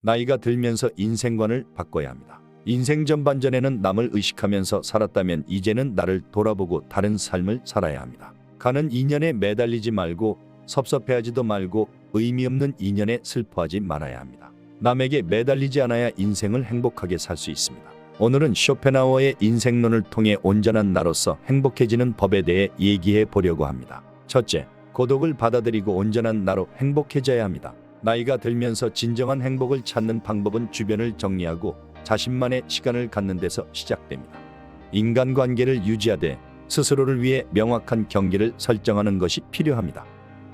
나이가 들면서 인생관을 바꿔야 합니다. 인생 전반전에는 남을 의식하면서 살았다면 이제는 나를 돌아보고 다른 삶을 살아야 합니다. 가는 인연에 매달리지 말고 섭섭해하지도 말고 의미 없는 인연에 슬퍼하지 말아야 합니다. 남에게 매달리지 않아야 인생을 행복하게 살 수 있습니다. 오늘은 쇼펜하우어의 인생론을 통해 온전한 나로서 행복해지는 법에 대해 얘기해 보려고 합니다. 첫째, 고독을 받아들이고 온전한 나로 행복해져야 합니다. 나이가 들면서 진정한 행복을 찾는 방법은 주변을 정리하고 자신만의 시간을 갖는 데서 시작됩니다. 인간관계를 유지하되 스스로를 위해 명확한 경계를 설정하는 것이 필요합니다.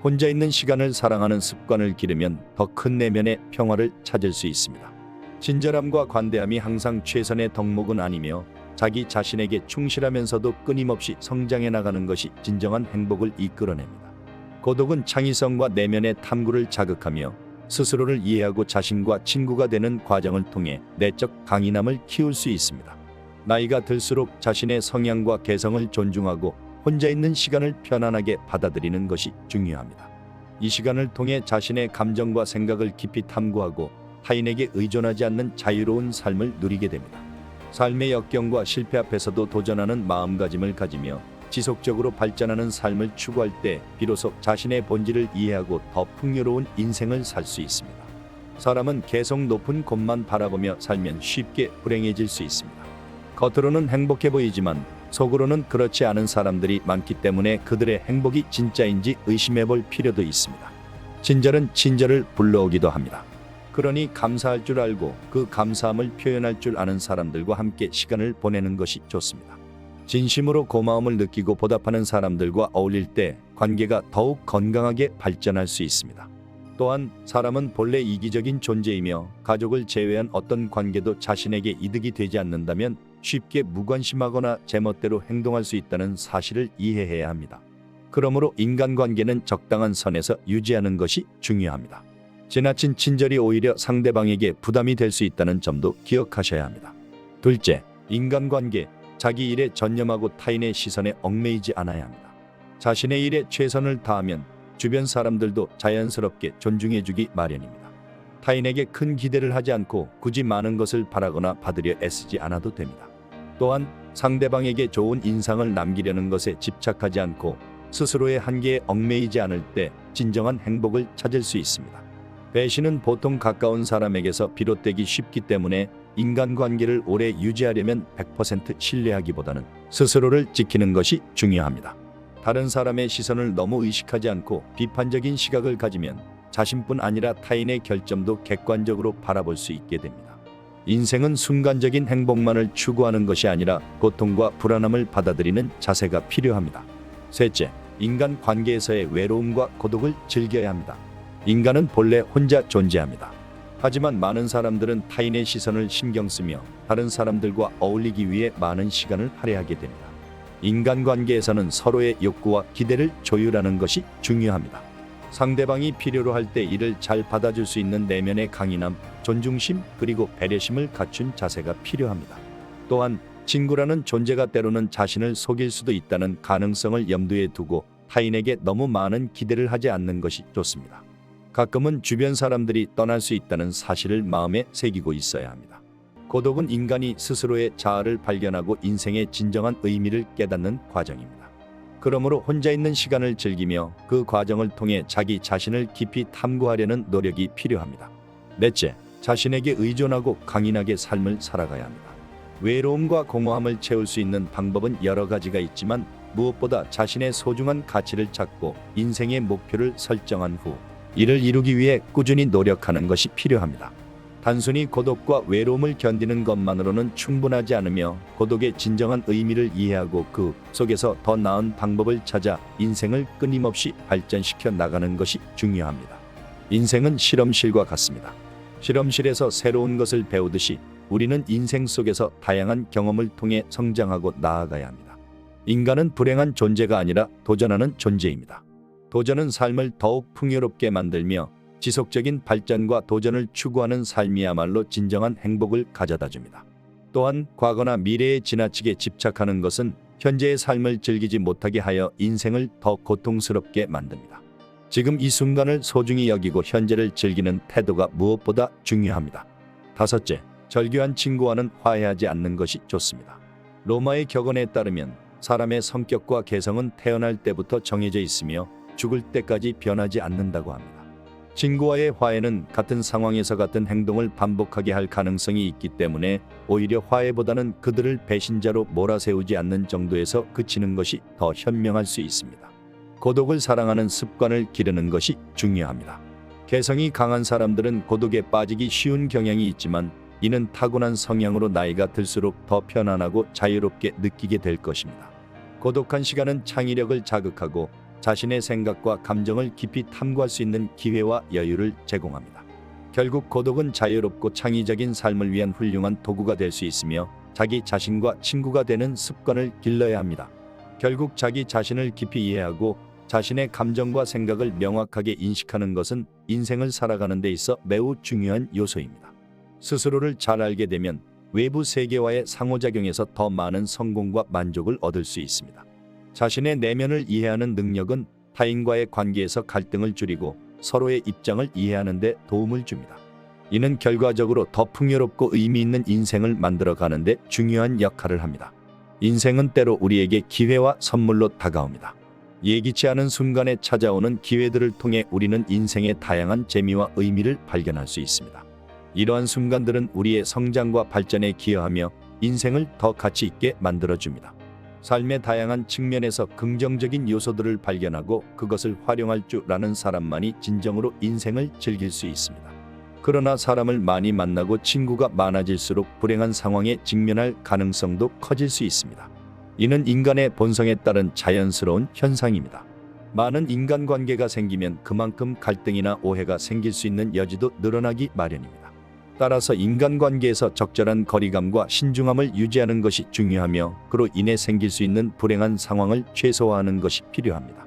혼자 있는 시간을 사랑하는 습관을 기르면 더 큰 내면의 평화를 찾을 수 있습니다. 친절함과 관대함이 항상 최선의 덕목은 아니며 자기 자신에게 충실하면서도 끊임없이 성장해 나가는 것이 진정한 행복을 이끌어냅니다. 고독은 창의성과 내면의 탐구를 자극하며 스스로를 이해하고 자신과 친구가 되는 과정을 통해 내적 강인함을 키울 수 있습니다. 나이가 들수록 자신의 성향과 개성을 존중하고 혼자 있는 시간을 편안하게 받아들이는 것이 중요합니다. 이 시간을 통해 자신의 감정과 생각을 깊이 탐구하고 타인에게 의존하지 않는 자유로운 삶을 누리게 됩니다. 삶의 역경과 실패 앞에서도 도전하는 마음가짐을 가지며 지속적으로 발전하는 삶을 추구할 때 비로소 자신의 본질을 이해하고 더 풍요로운 인생을 살 수 있습니다. 사람은 계속 높은 곳만 바라보며 살면 쉽게 불행해질 수 있습니다. 겉으로는 행복해 보이지만 속으로는 그렇지 않은 사람들이 많기 때문에 그들의 행복이 진짜인지 의심해 볼 필요도 있습니다. 친절은 친절을 불러오기도 합니다. 그러니 감사할 줄 알고 그 감사함을 표현할 줄 아는 사람들과 함께 시간을 보내는 것이 좋습니다. 진심으로 고마움을 느끼고 보답하는 사람들과 어울릴 때 관계가 더욱 건강하게 발전할 수 있습니다. 또한 사람은 본래 이기적인 존재이며 가족을 제외한 어떤 관계도 자신에게 이득이 되지 않는다면 쉽게 무관심하거나 제멋대로 행동할 수 있다는 사실을 이해해야 합니다. 그러므로 인간관계는 적당한 선에서 유지하는 것이 중요합니다. 지나친 친절이 오히려 상대방에게 부담이 될 수 있다는 점도 기억하셔야 합니다. 둘째, 인간관계. 자기 일에 전념하고 타인의 시선에 얽매이지 않아야 합니다. 자신의 일에 최선을 다하면 주변 사람들도 자연스럽게 존중해주기 마련입니다. 타인에게 큰 기대를 하지 않고 굳이 많은 것을 바라거나 받으려 애쓰지 않아도 됩니다. 또한 상대방에게 좋은 인상을 남기려는 것에 집착하지 않고 스스로의 한계에 얽매이지 않을 때 진정한 행복을 찾을 수 있습니다. 배신은 보통 가까운 사람에게서 비롯되기 쉽기 때문에 인간관계를 오래 유지하려면 100% 신뢰하기보다는 스스로를 지키는 것이 중요합니다. 다른 사람의 시선을 너무 의식하지 않고 비판적인 시각을 가지면 자신뿐 아니라 타인의 결점도 객관적으로 바라볼 수 있게 됩니다. 인생은 순간적인 행복만을 추구하는 것이 아니라 고통과 불안함을 받아들이는 자세가 필요합니다. 셋째, 인간관계에서의 외로움과 고독을 즐겨야 합니다. 인간은 본래 혼자 존재합니다. 하지만 많은 사람들은 타인의 시선을 신경 쓰며 다른 사람들과 어울리기 위해 많은 시간을 할애하게 됩니다. 인간관계에서는 서로의 욕구와 기대를 조율하는 것이 중요합니다. 상대방이 필요로 할 때 이를 잘 받아줄 수 있는 내면의 강인함, 존중심, 그리고 배려심을 갖춘 자세가 필요합니다. 또한 친구라는 존재가 때로는 자신을 속일 수도 있다는 가능성을 염두에 두고 타인에게 너무 많은 기대를 하지 않는 것이 좋습니다. 가끔은 주변 사람들이 떠날 수 있다는 사실을 마음에 새기고 있어야 합니다. 고독은 인간이 스스로의 자아를 발견하고 인생의 진정한 의미를 깨닫는 과정입니다. 그러므로 혼자 있는 시간을 즐기며 그 과정을 통해 자기 자신을 깊이 탐구하려는 노력이 필요합니다. 넷째, 자신에게 의존하고 강인하게 삶을 살아가야 합니다. 외로움과 공허함을 채울 수 있는 방법은 여러 가지가 있지만 무엇보다 자신의 소중한 가치를 찾고 인생의 목표를 설정한 후 이를 이루기 위해 꾸준히 노력하는 것이 필요합니다. 단순히 고독과 외로움을 견디는 것만으로는 충분하지 않으며 고독의 진정한 의미를 이해하고 그 속에서 더 나은 방법을 찾아 인생을 끊임없이 발전시켜 나가는 것이 중요합니다. 인생은 실험실과 같습니다. 실험실에서 새로운 것을 배우듯이 우리는 인생 속에서 다양한 경험을 통해 성장하고 나아가야 합니다. 인간은 불행한 존재가 아니라 도전하는 존재입니다. 도전은 삶을 더욱 풍요롭게 만들며 지속적인 발전과 도전을 추구하는 삶이야말로 진정한 행복을 가져다 줍니다. 또한 과거나 미래에 지나치게 집착하는 것은 현재의 삶을 즐기지 못하게 하여 인생을 더 고통스럽게 만듭니다. 지금 이 순간을 소중히 여기고 현재를 즐기는 태도가 무엇보다 중요합니다. 다섯째, 절교한 친구와는 화해하지 않는 것이 좋습니다. 로마의 격언에 따르면 사람의 성격과 개성은 태어날 때부터 정해져 있으며 죽을 때까지 변하지 않는다고 합니다. 친구와의 화해는 같은 상황에서 같은 행동을 반복하게 할 가능성이 있기 때문에 오히려 화해보다는 그들을 배신자로 몰아세우지 않는 정도에서 그치는 것이 더 현명할 수 있습니다. 고독을 사랑하는 습관을 기르는 것이 중요합니다. 개성이 강한 사람들은 고독에 빠지기 쉬운 경향이 있지만 이는 타고난 성향으로 나이가 들수록 더 편안하고 자유롭게 느끼게 될 것입니다. 고독한 시간은 창의력을 자극하고 자신의 생각과 감정을 깊이 탐구할 수 있는 기회와 여유를 제공합니다. 결국 고독은 자유롭고 창의적인 삶을 위한 훌륭한 도구가 될 수 있으며 자기 자신과 친구가 되는 습관을 길러야 합니다. 결국 자기 자신을 깊이 이해하고 자신의 감정과 생각을 명확하게 인식하는 것은 인생을 살아가는 데 있어 매우 중요한 요소입니다. 스스로를 잘 알게 되면 외부 세계와의 상호작용에서 더 많은 성공과 만족을 얻을 수 있습니다. 자신의 내면을 이해하는 능력은 타인과의 관계에서 갈등을 줄이고 서로의 입장을 이해하는 데 도움을 줍니다. 이는 결과적으로 더 풍요롭고 의미 있는 인생을 만들어 가는 데 중요한 역할을 합니다. 인생은 때로 우리에게 기회와 선물로 다가옵니다. 예기치 않은 순간에 찾아오는 기회들을 통해 우리는 인생의 다양한 재미와 의미를 발견할 수 있습니다. 이러한 순간들은 우리의 성장과 발전에 기여하며 인생을 더 가치 있게 만들어줍니다. 삶의 다양한 측면에서 긍정적인 요소들을 발견하고 그것을 활용할 줄 아는 사람만이 진정으로 인생을 즐길 수 있습니다. 그러나 사람을 많이 만나고 친구가 많아질수록 불행한 상황에 직면할 가능성도 커질 수 있습니다. 이는 인간의 본성에 따른 자연스러운 현상입니다. 많은 인간관계가 생기면 그만큼 갈등이나 오해가 생길 수 있는 여지도 늘어나기 마련입니다. 따라서 인간관계에서 적절한 거리감과 신중함을 유지하는 것이 중요하며 그로 인해 생길 수 있는 불행한 상황을 최소화하는 것이 필요합니다.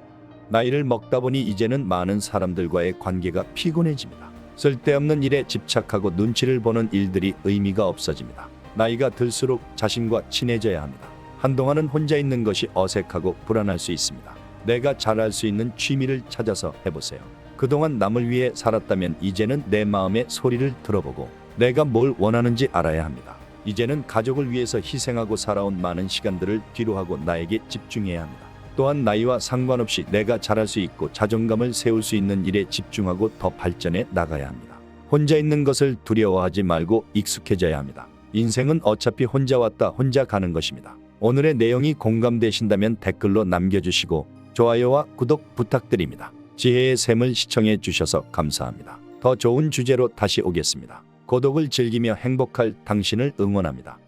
나이를 먹다 보니 이제는 많은 사람들과의 관계가 피곤해집니다. 쓸데없는 일에 집착하고 눈치를 보는 일들이 의미가 없어집니다. 나이가 들수록 자신과 친해져야 합니다. 한동안은 혼자 있는 것이 어색하고 불안할 수 있습니다. 내가 잘할 수 있는 취미를 찾아서 해보세요. 그동안 남을 위해 살았다면 이제는 내 마음의 소리를 들어보고 내가 뭘 원하는지 알아야 합니다. 이제는 가족을 위해서 희생하고 살아온 많은 시간들을 뒤로하고 나에게 집중해야 합니다. 또한 나이와 상관없이 내가 잘할 수 있고 자존감을 세울 수 있는 일에 집중하고 더 발전해 나가야 합니다. 혼자 있는 것을 두려워하지 말고 익숙해져야 합니다. 인생은 어차피 혼자 왔다 혼자 가는 것입니다. 오늘의 내용이 공감되신다면 댓글로 남겨주시고 좋아요와 구독 부탁드립니다. 지혜의 샘을 시청해 주셔서 감사합니다. 더 좋은 주제로 다시 오겠습니다. 고독을 즐기며 행복할 당신을 응원합니다.